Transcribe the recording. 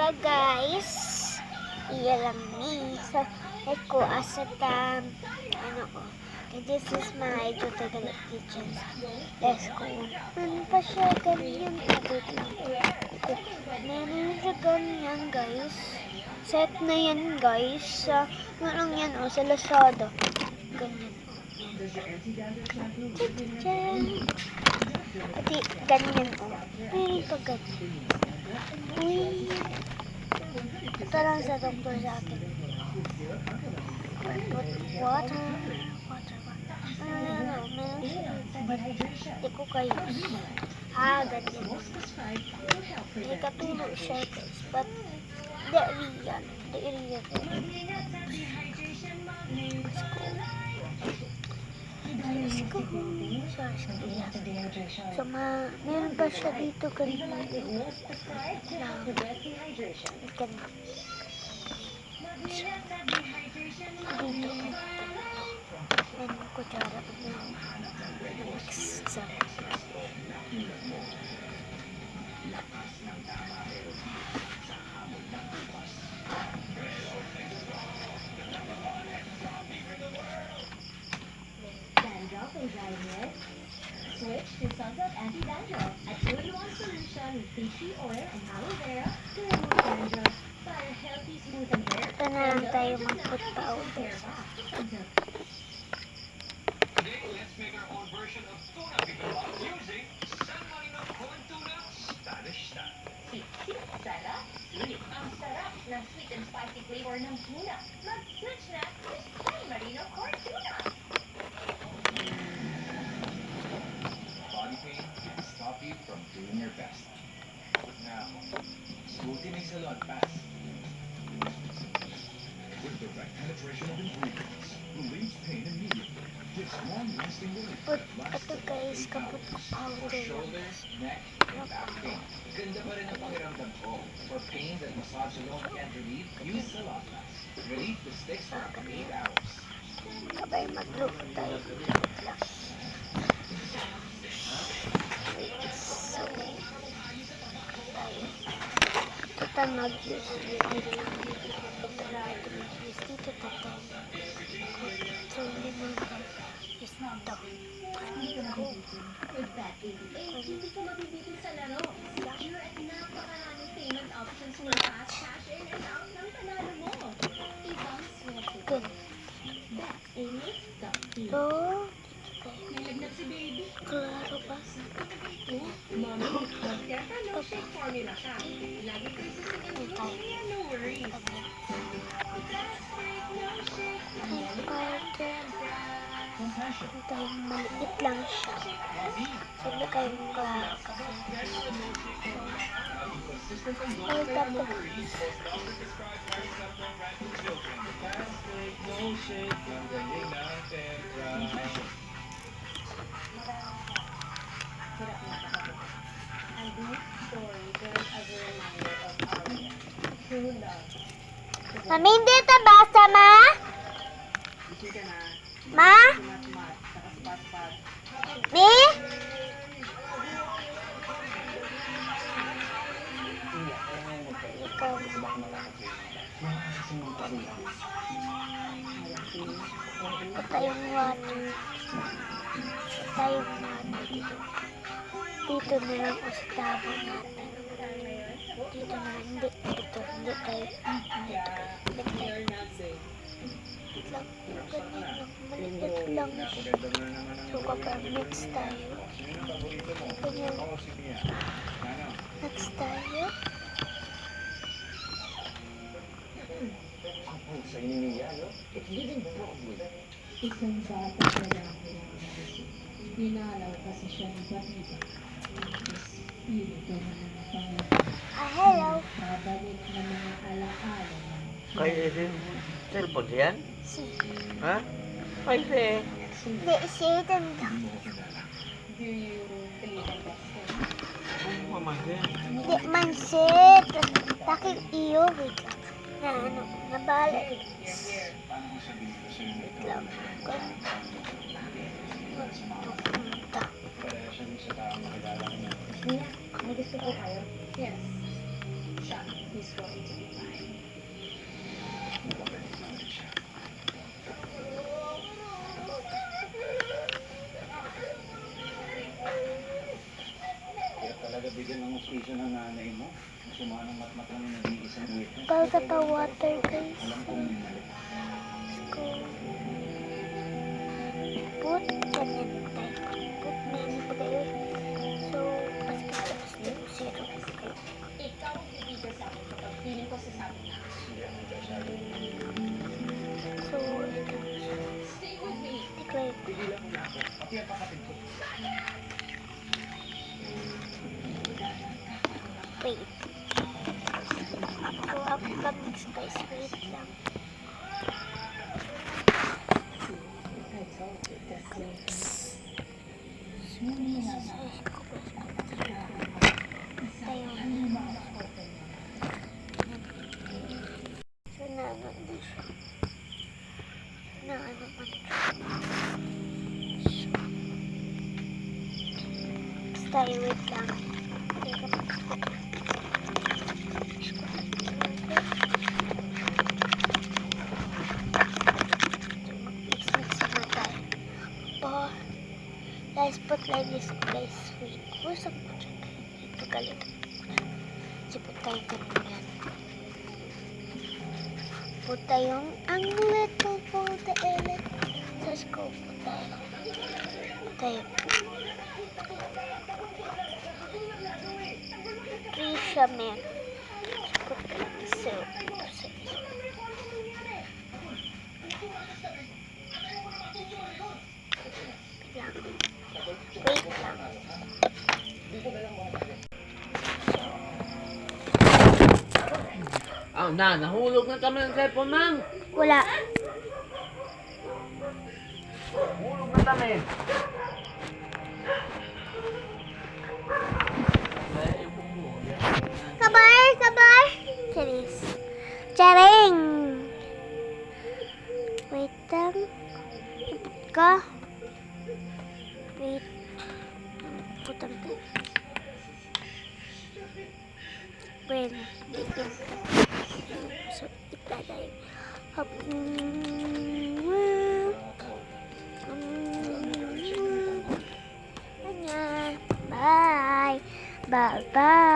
Hello guys, iya lang ni sa ko asatan this is my Jotagal kitchen. Let's go. Ano pa siya ganyan? Wait lang. Meron siya ganyan guys. Set na yan guys. Ano lang yan sa Lazada. Ganyan Pati ganyan Meron pa ganyan. Uy. Ito lang sa doktor sa akin. Water. Meron siya. Hindi ko kayo. Ganyan. May katulog siya guys. But, di real. Let's go. So, meron pa siya dito ganito. Dito. Meron kutsara. Next. Switch to Sunsilk Anti-Dandruff, a 2-in-1 solution with tea tree oil and aloe vera to remove dandruff for a healthy, smooth hair. Ito na lang tayo mag-put powder sa Today, let's make our own version of tuna bibimbap using San Marino corn tuna Spanish style. Sarap! Sulit! Ang sarap ng sweet and spicy flavor ng tuna. Mag-switch na to San Marino corn tuna. Body pain can stop you from doing your best. Now, Smoothie makes a lot fast. With the right penetration of ingredients, relieves pain immediately. Gives long-lasting relief. Ito guys, kaput ko powder. Shoulders, neck, and back pain. Ganda pa rin ang pakiramdam ko. For pain that massage alone can't relieve, use Salonpas. Relieve the sticks for up to 8 hours. Kabay magluto tayo. So, tayo. Ito tayo mag-use. Ito mag-use. Dito tayo. So, hindi mo use ito. With that hindi ka mabibitin sa laro. Secure at napakaraming payment options for fast cash in and out ng panalo mo. Ibang swerte. Good. Bet88.ph. So, Nalagnat si baby. klaro ba? Mami, mag-Tetra no shake formula ka. Lagi ko isasagin mo. Kaya no worries. Fast break, no shake. Powder. Compassion. Dahil maliit lang siya. Sabi kayong klaro kasi. Consistent and Ay, tapo. no shake, ang galing ng Tetra. And this story serves as a reminder of our true love. Mami, hindi ito basta, ma? Ma? Mi? Ikaw. Ito tayong water. Ito tayong water dito. Dito na lang o sa tabo natin. Dito na lang. Hindi. Dito. Hindi tayo. Dito. Dito tayo. Lang. Ganyan lang. Maliit lang siya. So, kapag mix tayo. Ganyan. Mix tayo. Sa ininiya, no? It's living Broadway. Isang bata sa dami ng nagising. Pinalaw kasi siya ng batida. Espiritu na mga Panginoon. Hello. Babalik na mga alaala. Kay Eden, cellphone yan? Si. Ha? Kay Eden. Hindi, si Eden daw. Do you believe in that? Ang mamagin. Hindi man sit. Bakit iyo? Wait lang. Na ano, nabala. Wait lang. Punta. May gusto po kayo? Yes. Siya. He's going to be fine. Kaya talaga bigyan ng hustisyo ng nanay mo. Sumanang matmat lang yung nag-iisang witness. Bawal pa water, guys. Alam kong mali. Go. Put, ganyan tayo. Put, may hindi pa kayo. So, basket tapos din, zero. Ikaw ang bibigyan sa akin kapag feeling ko sasabi na. So, ito. Stay with me. Declare. Pigilan mo na ako. Pati ang kapatid ko. Wait. So, ako next guys. Wait lang. I told you that Tayo. So, naano na siya. Naano man siya. Tayo, wait lang. Teka pa. Mag-mix na tayo. Oh, guys, put like this, guys. Wait, where's ang putya? Ito galit. Kasi put tayo ganun yan. Put tayong ang little for the elect. Let's go, put tayo. Put tayo. Trisha, man. Put lang so. Wait lang. Nahulog na kami ng cellphone, ma'am. Wala. Hulog na kami. Kabar, kabar. Charis. Charing. Wait lang. Ipot ka. Wait. Putang ka. Well, dikit. So, itatay. Hop. Bye. Bye-bye.